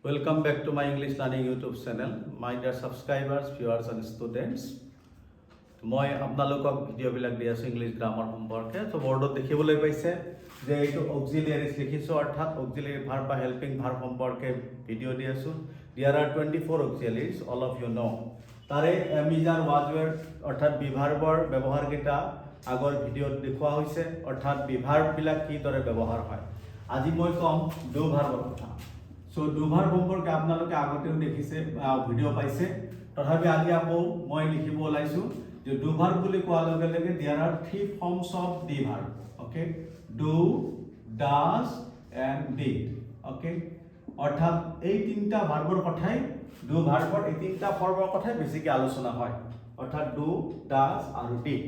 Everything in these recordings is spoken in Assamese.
Welcome back to my English Learning YouTube channel. My dear subscribers, viewers and students. মই আপোনালোকক ভিডিঅ'বিলাক দি আছোঁ ইংলিছ গ্ৰামাৰ সম্পৰ্কে। তো বৰ্ডত দেখিবলৈ পাইছে যে এইটো অক্সিলিয়াৰিজ লিখিছোঁ, অৰ্থাৎ অক্সিলিয়াৰি ভাৰ্ব বা হেল্পিং ভাৰ্ব সম্পৰ্কে ভিডিঅ' দি আছোঁ। There are 24 auxiliaries, all of you know. তাৰে এমিজাৰ ৱাজৱেৰ অৰ্থাৎ বিভাৰ্বৰ ব্যৱহাৰকেইটা আগৰ ভিডিঅ'ত দেখুওৱা হৈছে, অৰ্থাৎ বিভাৰ্ববিলাক কিদৰে ব্যৱহাৰ হয়। আজি মই ক'ম ডু ভাৰ্বৰ কথা। সো ডু ভাৰ্ব সম্পৰ্কে আপোনালোকে আগতেও দেখিছে, ভিডিঅ' পাইছে। তথাপি আজি আকৌ মই লিখিব ওলাইছোঁ যে ডু ভাৰ্ব বুলি কোৱাৰ লগে লগে there are 3 forms of the verb. Okay, do, does and did. Okay, অৰ্থাৎ এই তিনিটা ভাৰ্বৰ কথাই ডু ভাৰ্বৰ এই তিনিটা ফৰ্মৰ কথাই বেছিকৈ আলোচনা হয়, অৰ্থাৎ ডু, ডাজ আৰু ডিড।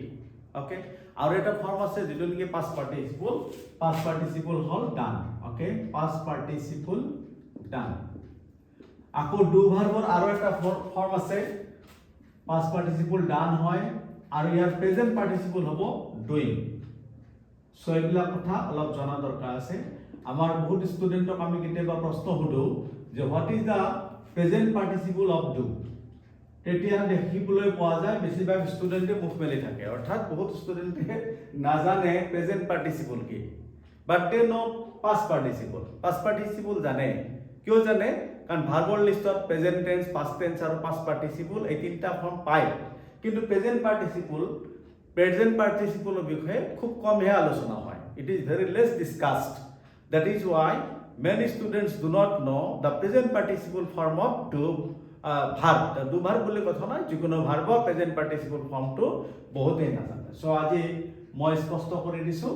অ'কে, আৰু এটা ফৰ্ম আছে যিটো নেকি পাষ্ট পাৰ্টিচিপল হ'ল ডান। অ'কে, পাষ্ট পাৰ্টিচিপল ডান। আকৌ ডু ভাৰ্বৰ আৰু এটা ফৰ্ম আছে, পাষ্ট পাৰ্টিচিপল ডান হয় আৰু ইয়াৰ প্ৰেজেন্ট পাৰ্টিচিপল হ'ব ডুইং। সো এইবিলাক কথা অলপ জনা দৰকাৰ আছে। আমাৰ বহুত ষ্টুডেণ্টক আমি কেতিয়াবা প্ৰশ্ন সোধো যে what is the present participle of do. তেতিয়া দেখিবলৈ পোৱা যায় বেছিভাগ ষ্টুডেণ্টে মুখ মেলি থাকে, অৰ্থাৎ বহুত ষ্টুডেণ্টে নাজানে প্ৰেজেন্ট পাৰ্টিচিপল কি, but they no past participle জানে। কিয় জানে? কাৰণ ভাৰ্বৰ লিষ্টত প্ৰেজেন্ট টেন্স, পাষ্ট টেন্স আৰু পাষ্ট পাৰ্টিচিপল এই তিনিটা ফৰ্ম পায়, কিন্তু প্ৰেজেন্ট পাৰ্টিচিপলৰ বিষয়ে খুব কমহে আলোচনা হয়। It is very less discussed. That is why many students do not know the present participle form of do verb. Do verb বুলি কথা নাই, যিকোনো ভাৰ্বৰ প্ৰেজেন্ট পাৰ্টিচিপল ফৰ্মটো বহুতেই নাজানে। সো আজি মই স্পষ্ট কৰি দিছোঁ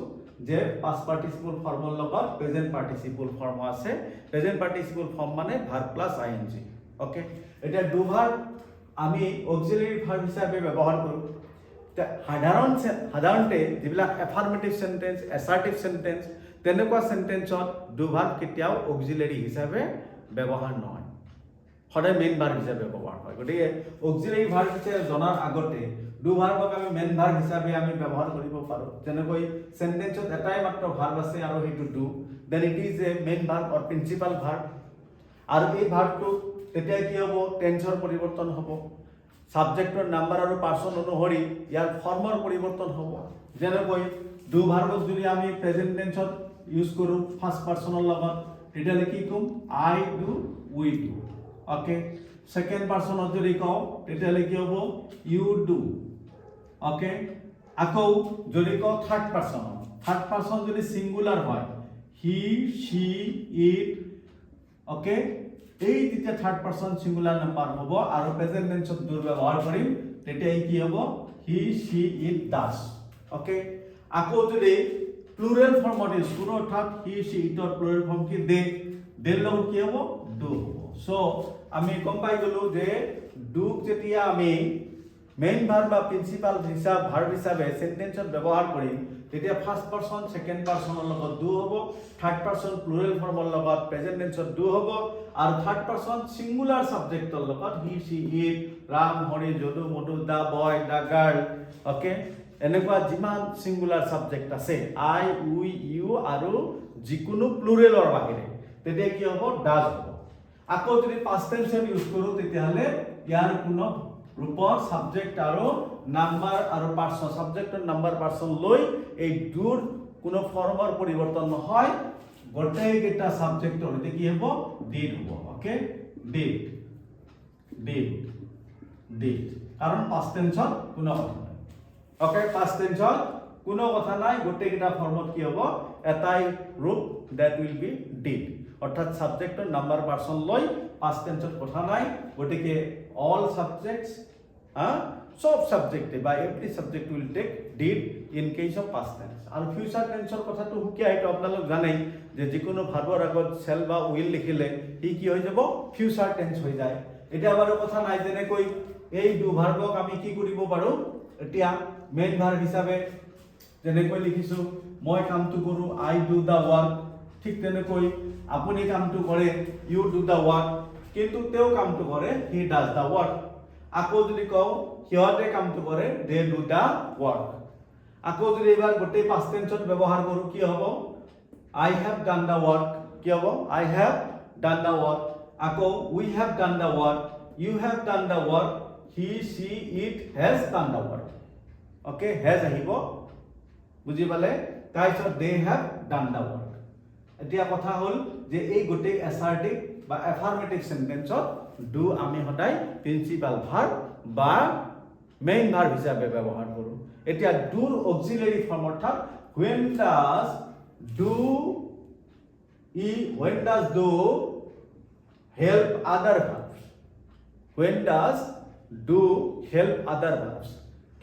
যে পাষ্ট পাৰ্টিচিপল ফৰ্মৰ লগত প্ৰেজেন্ট পাৰ্টিচিপল ফৰ্ম আছে। প্ৰেজেন্ট পাৰ্টিচিপল ফৰ্ম মানে ভাৰ্ব প্লাছ আইএনজি। অ'কে, এতিয়া ডু ভাৰ্ব আমি অক্সিলিয়াৰি ভাৰ্ব হিচাপে ব্যৱহাৰ কৰোঁ। সাধাৰণতে যিবিলাক এফাৰ্মেটিভ সেন্টেন্স, এছাৰ্টিভ সেন্টেন্স, তেনেকুৱা সেন্টেন্সত ডু ভাৰ্ব কেতিয়াও অক্সিলিয়াৰি হিচাপে ব্যৱহাৰ নহয়, সদায় মেইন ভাৰ্ব হিচাপে ব্যৱহাৰ হয়। গতিকে অক্সিলিয়াৰি ভাৰ্ব হিচাপে জনাৰ আগতে ডু ভাৰ্বক আমি মেইন ভাৰ্ব হিচাপে আমি ব্যৱহাৰ কৰিব পাৰোঁ। যেনেকৈ সেন্টেন্সত এটাই মাত্ৰ ভাৰ্ব আছে আৰু সেইটো do, then it is a main verb or principal verb. আৰু এই ভাৰ্বটো তেতিয়া কি হ'ব? টেন্সৰ পৰিৱৰ্তন হ'ব, সাবজেক্টৰ নাম্বাৰ আৰু পাৰ্সন অনুসৰি ইয়াৰ ফৰ্মৰ পৰিৱৰ্তন হ'ব। যেনেকৈ ডু ভাৰ্বক যদি আমি প্ৰেজেন্ট টেন্সত ইউজ কৰোঁ ফাৰ্ষ্ট পাৰ্সনৰ লগত, তেতিয়াহ'লে কি ক'ম? I do, we do. Okay, second পাৰ্সনত যদি কওঁ তেতিয়াহ'লে কি হ'ব? U do. অ'কে, আকৌ যদি কওঁ থাৰ্ড পাৰ্সন যদি সিঙ্গুলাৰ হয়, হি, শি, ইট। অ'কে, এই যেতিয়া থাৰ্ড পাৰ্সন সিঙ্গুলাৰ নাম্বাৰ হ'ব আৰু প্ৰেজেন্ট টেন্সত ডু ব্যৱহাৰ কৰিম, তেতিয়া কি হ'ব? হি, শি, ইট, ডাজ। অ'কে, আকৌ যদি প্লুৰেল ফৰ্মত ইউজ কৰোঁ, অৰ্থাৎ হি, শি, ইটৰ প্লুৰেল ফৰ্ম কি? দে। দেৰ লগত কি হ'ব? ডু হ'ব। সো আমি গম পাই গ'লো যে ডুক যেতিয়া আমি মেইন ভাৰ্ব বা প্ৰিন্সিপাল ভাৰ্ব হিচাপে সেন্টেন্সত ব্যৱহাৰ কৰিম, তেতিয়া ফাৰ্ষ্ট পাৰ্সন সেকেন্ড পাৰ্সনৰ লগত ডু হ'ব, থাৰ্ড পাৰ্সন প্লুৰেল ফৰ্মৰ লগত প্ৰেজেন্ট টেন্সত ডু হ'ব, আৰু থাৰ্ড পাৰ্সন সিঙ্গুলাৰ সাবজেক্টৰ লগত he, she, it, Ram, Hari, Jadu, Madhu, the boy, the girl. Okay, এনেকুৱা যিমান সিঙ্গুলাৰ সাবজেক্ট আছে, আই, উই, ইউ আৰু যিকোনো প্লুৰেলৰ বাহিৰে, তেতিয়া কি হ'ব? ডাজ হ'ব। আকৌ যদি পাষ্ট টেন্সত ইউজ কৰোঁ তেতিয়াহ'লে ইয়াৰ কোনো ৰূপৰ সাবজেক্ট আৰু নাম্বাৰ আৰু পাৰ্সন, সাবজেক্টৰ নাম্বাৰ পাৰ্সন লৈ এই ডুৰ কোনো ফৰ্মৰ পৰিৱৰ্তন নহয়, গোটেইকেইটা সাবজেক্টৰ সৈতে কি হ'ব? ডিড হ'ব। অ'কে, ডিড, কাৰণ পাষ্ট টেন্সত কোনো কথা নাই। অ'কে, পাষ্ট টেন্সত কোনো কথা নাই, গোটেইকেইটা ফৰ্মত কি হ'ব? এটাই ৰূপ, দ্যাট উইল বি ডিড। অৰ্থাৎ সাবজেক্টৰ নাম্বাৰ পাৰ্সন লৈ পাষ্ট টেন্সত কথা নাই। গতিকে অল সাবজেক্টস, সব সাবজেক্টে বা every subject will take did in case of past tense. আৰু ফিউচাৰ টেন্সৰ কথাটো সুকীয়া, এইটো আপোনালোক জানেই যে যিকোনো ভাৰ্বৰ আগত শেল বা উইল লিখিলে ই কি হৈ যাব? ফিউচাৰ টেন্স হৈ যায়। এতিয়া বাৰু কথা নাই, যেনেকৈ এই ডু ভাৰ্বক আমি কি কৰিব পাৰোঁ? এতিয়া মেইন ভাৰ্ব হিচাপে যেনেকৈ লিখিছোঁ, মই কামটো কৰোঁ, আই ডু দ্য ৱৰ্ক। ঠিক তেনেকৈ আপুনি কামটো কৰে, ইউ ডু দ্য ৱৰ্ক। কিন্তু তেওঁ কামটো কৰে, হি ডাজ দ্য ৱৰ্ক। আকৌ যদি কওঁ সিহঁতে কামটো কৰে, দে ডু দ্য ৱৰ্ক। আকৌ যদি এইবাৰ গোটেই পাষ্ট টেন্সত ব্যৱহাৰ কৰোঁ, কি হ'ব? আই হেভ ডান দ্য ৱৰ্ক। কি হ'ব? আই হেভ ডান দ্য ৱৰ্ক। আকৌ we have done the work, you have done the work, he, she, it has done the work. Okay, has আহিব বুজি পালে তাৰপিছত they have done the work. এতিয়া কথা হল যে এই গোটেই assertive বা affirmative sentenceত do আমি সদায় principal verb বা main verb হিচাপে ব্যৱহাৰ কৰো এতিয়া do auxiliary form অৰ্থাৎ when does do help other verbs, when does do help other verbs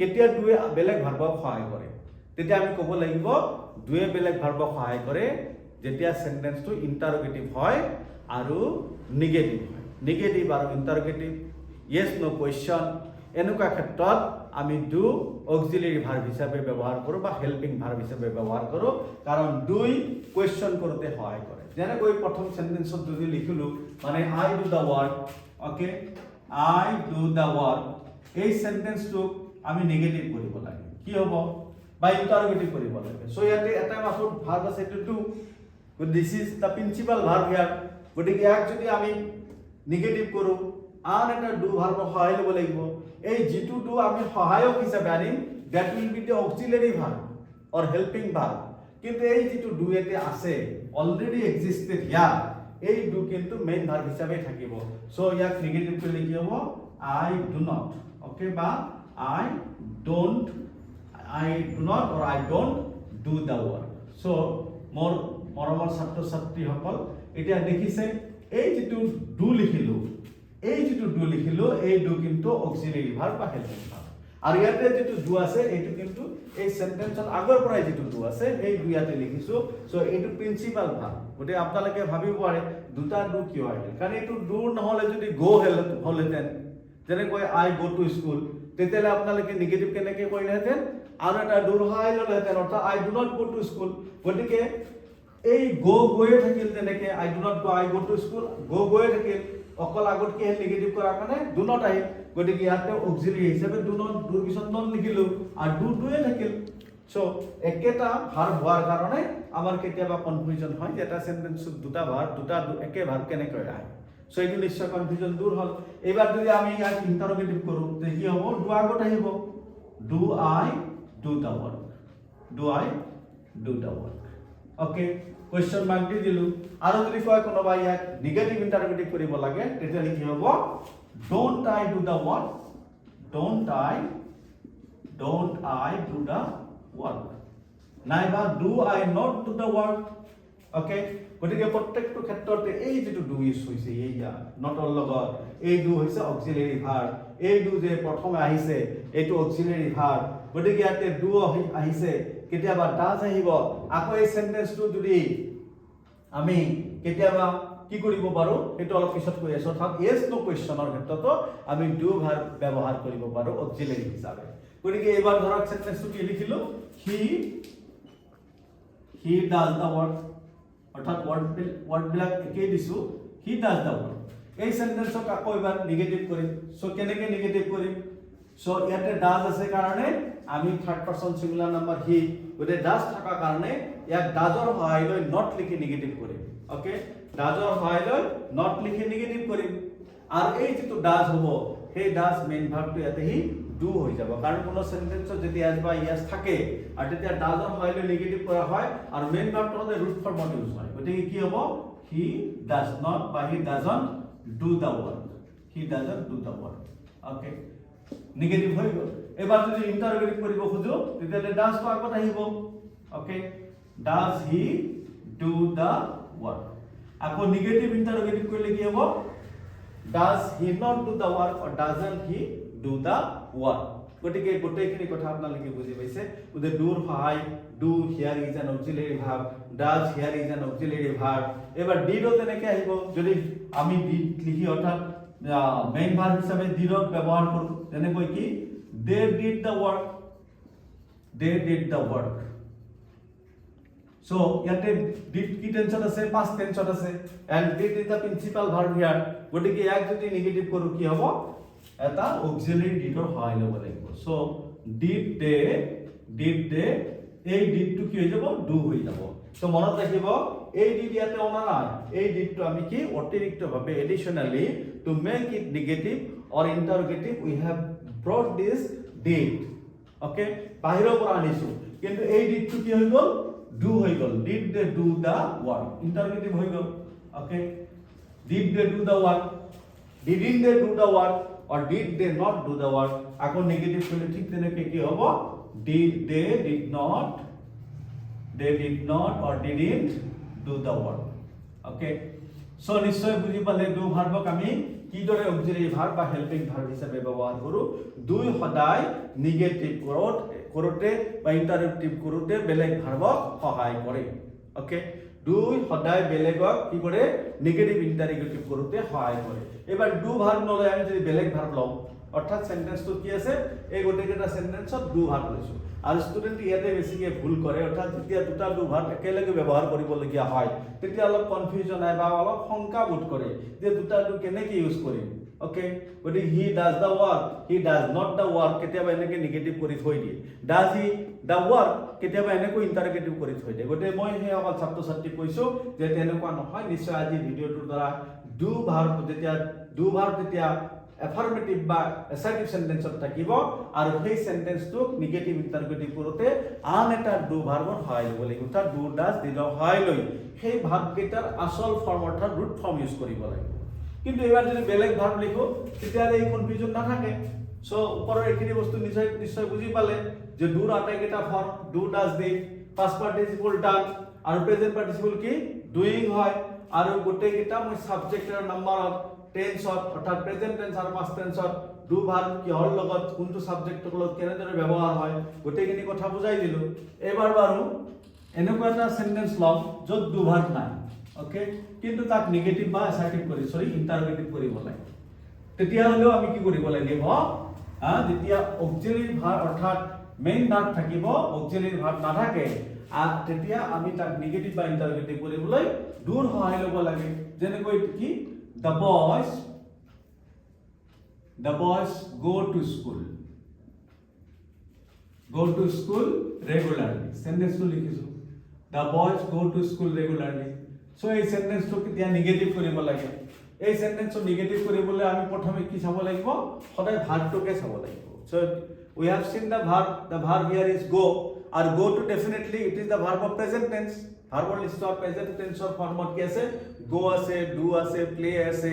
কেতিয়া do এ বেলেগ ভাৰ্বক সহায় কৰে তেতিয়া আমি ক'ব লাগিব do এ বেলেগ ভাৰ্বক সহায় কৰে যেতিয়া সেন্টেন্সটো ইন্টাৰোগেটিভ হয় আৰু নেগেটিভ হয় নেগেটিভ আৰু ইন্টাৰোগেটিভ yes no question এনেকুৱা ক্ষেত্ৰত আমি do auxiliary verb হিচাপে ব্যৱহাৰ কৰো বা helping verb হিচাপে ব্যৱহাৰ কৰো কাৰণ do question কৰোতে সহায় কৰে যেনেকৈ প্ৰথম সেন্টেন্সত যদি লিখিলো মানে I do the work okay I do the work এই সেন্টেন্সটো আমি নেগেটিভ কৰিব লাগে কি হ'ব বা ইন্টাৰোগেটিভ কৰিব লাগে সো ইয়াতে এটা মাত্ৰ ভাৰ্ব আছে to do but this is the principal verb here গতিকে ইয়াক যদি আমি নেগেটিভ কৰো আন এটা do ভাৰ্ব সহায় ল'ব লাগিব এই যেটো do আমি সহায়ক হিচাপে আনিম that will be the auxiliary verb or helping verb কিন্তু এই যেটো do এতে আছে already existed here এই do কিন্তু মেইন ভার্ব হিচাপে থাকিব সো ইয়াক নেগেটিভ কৰিলে কি হ'ব I do not okay বা I do not or I don't do the work so মোৰ মৰমৰ ছাত্ৰ ছাত্ৰীসকল এতিয়া দেখিছে এই যেটো do লিখিলো এই যেটো do লিখিলো এই do কিন্তু auxiliary verb বা helping verb আৰু ইয়াতে যেটো do আছে এইটো কিন্তু এই সেন্টেন্সত আগৰ পৰাই যেটো do আছে এই do ইয়াতে লিখিছো সো এইটো প্ৰিন্সিপাল ভাৰ্ব গটে আপোনালোকে ভাবিব পাৰে দুটা do কিয় আহিল কাৰণ এইটো do নহলে যদি go হলহেতেন যেনেকৈ I go to school তেতিয়ালে আপোনালোকে নেগেটিভ কেনেকৈ কৰিলেহেতেন আৰু এটা do সহায় ললেহেতেন অৰ্থাৎ I do not go to school গটিকে এই go গয়ে থাকিল তেনেকে I do not go I go to school go গয়ে থাকিল অকল আগত কি নেগেটিভ কৰাৰ কাৰণে do not আহিল গটিকে ইয়াতে অক্সিলাৰি হিচাপে do not do পিছত নন লিখিলো আৰু do এ থাকিল সো একেটা ভাৰ্ব হোৱাৰ কাৰণে আমাৰ কেতিয়াবা কনফিউজন হয় যে এটা সেন্টেন্স দুটা ভাৰ্ব দুটা একে ভাৰ্ব কেনেকৈ আহে সো এইটো নিশ্চয় কনফিউজন দূৰ হল এবাৰ যদি আমি ইয়াক ইন্টাৰোগেটিভ কৰো তে কি হ'ব do আগত আহিব do I do the work do I do the work okay question mark দি দিলু আৰু যদি কয় কোনোবা ইয়াক নেগেটিভ ইন্টাৰোগেটিভ কৰিব লাগে তেতিয়া কি হ'ব don't I do the work don't I do the work নাইবা do I not do the work okay গটিকে প্ৰত্যেকটো ক্ষেত্ৰতে এই যেটো do ইউজ হৈছে এইয়া নটৰ লগত এই do হৈছে অক্সিলাৰি ভাৰ্ব এই do যে প্ৰথমে আহিছে এইটো অক্সিলাৰি ভাৰ্ব গটিকে ইয়াতে do আহিছে কেতিয়াবা does আহিব আকৌ এই সেন্টেন্সটো যদি আমি কেতিয়াবা কি কৰিব পাৰো এটো অলপ পিছত কৈ আছো অৰ্থাৎ yes no questionৰ ক্ষেত্ৰতো আমি do ভাৰ্ব ব্যৱহাৰ কৰিব পাৰো অক্সিলাৰি হিচাপে গটিকে এবাৰ ধৰক সেন্টেন্সটো কি লিখিলো he does the work অর্থাৎ ওয়ার্ড বিলাক একেই দিছো he does the work এই সেন্টেন্সক আকৌ এবাৰ নেগেটিভ কৰিম সো কেনেকে নেগেটিভ কৰিম সো ইয়াতে does আছে কাৰণে আমি third person singular number he গতে does থাকা কাৰণে ইয়াক doesৰ সহায় লৈ not লিখি নেগেটিভ কৰিম ওকে doesৰ সহায় লৈ not লিখি নেগেটিভ কৰিম আৰু এই যেটো does হ'ব সেই does মেইন ভাৰ্বটো ইয়াতে হি do হৈ যাব কাৰণ কোন সেন্টেন্সত যদি as বা yes থাকে আৰু তেতিয়া doesৰ সহায় লৈ নেগেটিভ কৰা হয় আৰু মেইন ভাৰ্বটো হলে ৰুট ফৰ্মত ইউজ হয় গতিকে কি হ'ব he does not বা he doesn't do the work he doesn't do the work okay negative হৈ গ'ল এবাৰ যদি ইন্টাৰোগেটিভ কৰিব খুজো তেতিয়া does তো আগত আহিব okay does he do the work আকৌ নেগেটিভ ইন্টাৰোগেটিভ কৰিলে কি হ'ব does he not do the work or doesn't he do the work গটিকে গোটেইখিনি কথা আপোনালোকে বুজি পাইছে উদে do সহায় do here is an auxiliary verb does here is an auxiliary verb এবাৰ did তেনেকে আহিব যদি আমি did লিখি অৰ্থাৎ মেইন ভাৰ্ব হিচাপে did ব্যৱহাৰ কৰো যেনেকৈ কি they did the work so ইয়াতে did কি টেন্সত আছে past টেন্সত আছে and did is the principal verb here গটিকে ইয়াক যদি নেগেটিভ কৰো কি হ'ব এটা অক্সিলাৰি did ৰ সহায় ল'ব লাগিব so did they এই ডিডটো কি হৈ যাব ডু হৈ যাব তো মনত ৰাখিব এই ডিড ইয়াতে অনা নাই এই ডিডটো আমি কি অতিৰিক্তভাৱে additionally to make it negative or interrogative we have brought this did okay বাহিৰৰ পৰা আনিছো কিন্তু এই ডিডটো কি হৈ গল ডু হৈ গল did they do the work interrogative হৈ গল okay did they do the work didn't they do the work or did they not do the work এখন নেগেটিভ করলে ঠিক তেনেকৈ কি হ'ব did they did not or didn't do the work okay so নিশ্চয় বুজি পালে ডু ভাৰ্বক আমি কিদৰে অক্সিলাৰি ভাৰ্ব বা হেল্পিং ভাৰ্ব হিচাপে ব্যৱহাৰ কৰো দুই সদায় নেগেটিভ কৰোতে বা ইন্টাৰগেটিভ কৰোতে বেলেগ ভাৰ্বক সহায় কৰে okay দুই সদায় বেলেগক কি কৰে নেগেটিভ ইন্টাৰোগেটিভ কৰোতে সহায় কৰে এবাৰ ডু ভাৰ্ব নলয় আমি যদি বেলেগ ভাৰ্ব লওঁ অৰ্থাৎ সেন্টেন্সটো কি আছে এই গোটেইটা সেন্টেন্সত ডু ভাৰ্ব লৈছো আৰু ষ্টুডেন্ট ইয়াতে বেছিকৈ ভুল কৰে অৰ্থাৎ যেতিয়া দুটা ডু ভাৰ্ব একেলগে ব্যৱহাৰ কৰিবলগীয়া হয় তেতিয়া অলপ কনফিউজন হয় বা অলপ শংকা বোধ কৰে যে দুটা ডু কেনেকৈ ইউজ কৰিম ওকে গতি he does da work he does not da work কেতিয়াবা এনেকে নেগেটিভ কৰি থৈ দিয়ে ডাজ হি দা ওয়াৰ্ক কেতিয়াবা এনেকৈ ইন্টাৰোগেটিভ কৰি থৈ দিয়ে গতি মই হে অকল ছাত্ৰ ছাত্ৰী কৈছো যে তেনেকুৱা নহয় নিশ্চয় আজি ভিডিওটোৰ দ্বাৰা ডু ভাৰ্ব যেতিয়া এফাৰ্মেটিভ বা এসাৰ্টিভ সেন্টেন্সত থাকিব আৰু সেই সেন্টেন্সটো নেগেটিভ ইন্টাৰোগেটিভ কৰোতে আন এটা ডু ভাৰ্বৰ সহায় ল'ব লাগিব অৰ্থাৎ ডু ডাজ ডিডৰ সহায় লৈ সেই ভাৰ্বকেইটাৰ আসল ফৰ্ম অৰ্থাৎ ৰুট ফৰ্ম ইউজ কৰিব লাগিব কিন্তু এবাৰ যদি বেলেগ ভাৰ্ব লিখো তেতিয়ালে এই কনফিউজন নাথাকে সো ওপৰৰ এইখিনি বস্তু নিশ্চয় বুজি পালে যে ডুৰ আটাইকেইটা form do does did past participle done আৰু প্ৰেজেন্ট পাৰ্টিসিপল কি ডুইং হয় আৰু গোটেইকেইটা মই সাবজেক্ট আৰু নাম্বাৰত টেন্সত অৰ্থাৎ প্ৰেজেন্ট টেন্স আৰু পাষ্ট টেন্সত ডু ভাৰ্ব কিহৰ লগত কোনটো সাবজেক্টৰ লগত কেনেদৰে ব্যৱহাৰ হয় গোটেইখিনি কথা বুজাই দিলো এবাৰ বাৰু এনেকুৱা এটা সেন্টেন্স লম য'ত ডু ভাৰ্ব নাই ওকে কিন্তু তাক নেগেটিভ বা অ্যাসাৰ্টিভ কৰি ইন্টাৰোগেটিভ কৰিব লাগে তেতিয়া হলেও আমি কি কৰিব লাগিব যেতিয়া অক্সিলাৰি ভাৰ্ব অৰ্থাৎ মেইন ভাৰ্ব থাকিব অক্সিলাৰি ভাৰ্ব নাথাকে তেতিয়া আমি তাক নেগেটিভ বা ইন্টাৰোগেটিভ কৰিবলৈ ডুৰ সহায় ল'ব লাগে যেনেকৈ কি the boys go to school regularly sentence to লিখিছো the boys go to school regularly so এই সেন্টেন্সটো কিতিয়া নেগেটিভ কৰিব লাগে এই সেন্টেন্সটো নেগেটিভ কৰিবলৈ আমি প্ৰথমে কি চাব লাগিব সদায় ভাৰ্বটোকে চাব লাগিব so we have seen the verb here is go and go to definitely it is the verb of present tense ভাৰ্বৰ লিষ্টৰ প্ৰেজেন্ট টেন্সৰ ফৰ্মত কি আছে go আছে do আছে play আছে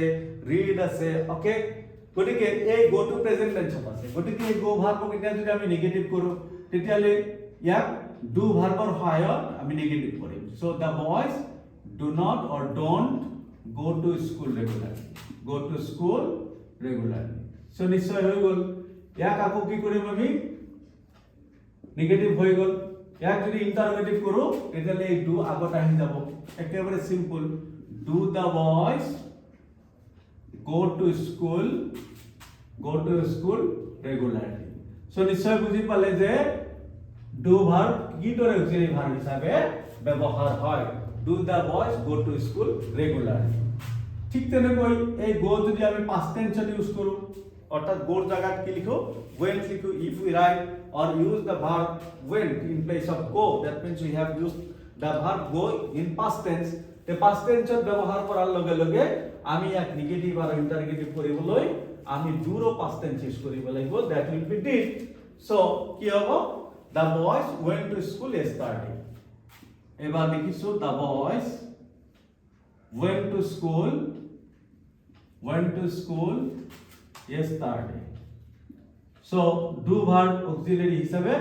read আছে ওকে গতিকে এই go to present টেন্সত আছে গতিকে এই go ভাৰ্বক এতিয়া যদি আমি নেগেটিভ কৰো তেতিয়ালে ইয়াক do ভাৰ্বৰ সহায়ত আমি নেগেটিভ কৰিম so the boys do not or don't go to school regularly so নিশ্চয় হৈ গল ইয়াক আকৌ কি কৰিম আমি নেগেটিভ হৈ গল ইয়াক যদি ইন্টাৰোগেটিভ কৰো তেতিয়ালে এই ডু আগত আহি যাব একেবাৰে simple do the boys go to school regularly so নিশ্চয় বুজি পালে যে ডু ভাৰ্ব কিদৰে অক্সিলাৰি ভাৰ্ব হিচাপে ব্যৱহাৰ হয় do the boys go to school regularly ঠিক তেনেকৈ এই go যদি আমি past tense ইউজ কৰো অর্থাৎ গোর জায়গাত কি লিখো went লিখো if we write or use the verb went in place of go that means we have used the verb go in past tense the past tense ব্যবহার করার লগে লগে আমি এক নেগেটিভ আর ইন্টারোগেটিভ কৰিবলৈ আমি do ৰ past tense ইউজ কৰিব লাগিব that will be did so কি হ'ব the boys went to school yesterday এবাৰ লিখিছো the boys went to school yesterday so do verb auxiliary হিসাবে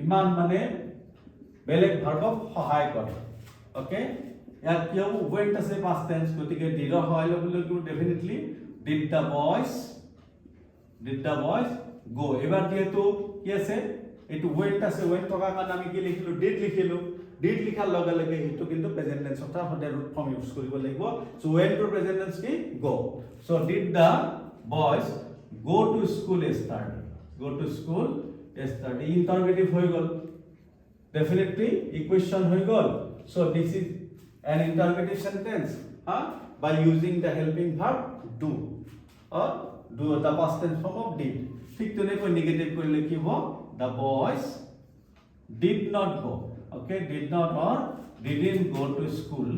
ইমান মানে বেলেগ ভাৰ্বক সহায় কৰে ওকে ইয়াত কি হ'ব went আছে past tense গতিকে did ৰ সহায় ল'বলৈ definitely did the boys go এবাৰ যেহেতু কি আছে এটো went আছে went থকা কাৰণে আমি কি লিখিলো did লিখাৰ লগে লগে এটো কিন্তু প্ৰেজেন্ট টেন্স অৰ্থাৎ সদায় ৰুট ফৰ্ম ইউজ কৰিব লাগিব so went to present tense কি go so did the boys go to school yesterday interrogative হৈ গল definitely equation হৈ গল so this is an interrogative sentence by using the helping verb do or do the past tense form of did ঠিক তেনেকৈ নেগেটিভ কৰিলে কি হ'ব the boys did not go, okay, did not or didn't go to school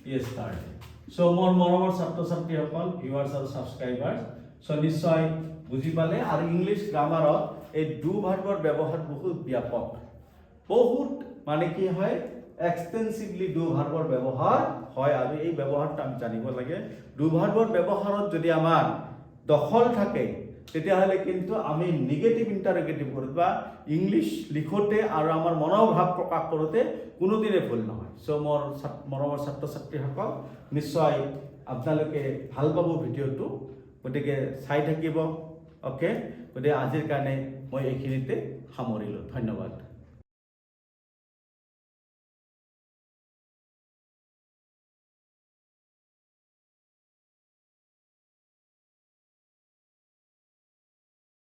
yesterday. So more ছাত্র ছাত্রী সকল ভিউয়ার্স আর সাবস্ক্রাইবার্স, সো নিশ্চয় বুঝি পালে। আর ইংলিশ গ্রামারত এই ডু ভাৰ্বৰ ব্যৱহাৰ বহুত ব্যাপক, বহুত মানে কি হয় এক্সটেন্সিভলি ডু ভাৰ্বৰ ব্যৱহাৰ হয়, আৰু এই ব্যৱহাৰটো আমি জানিব লাগে। ডু ভাৰ্বৰ ব্যৱহাৰত যদি আমাৰ দখল থাকে তেতিয়াহ'লে কিন্তু আমি নিগেটিভ ইণ্টাৰগেটিভ কৰোঁ বা ইংলিছ লিখোঁতে আৰু আমাৰ মনোভাৱ প্ৰকাশ কৰোঁতে কোনোদিনে ভুল নহয়। চ' মোৰ মৰমৰ ছাত্ৰ ছাত্ৰীসকল নিশ্চয় আপোনালোকে ভাল পাব ভিডিঅ'টো, গতিকে চাই থাকিব। অ'কে, গতিকে আজিৰ কাৰণে মই এইখিনিতে সামৰিলোঁ। ধন্যবাদ।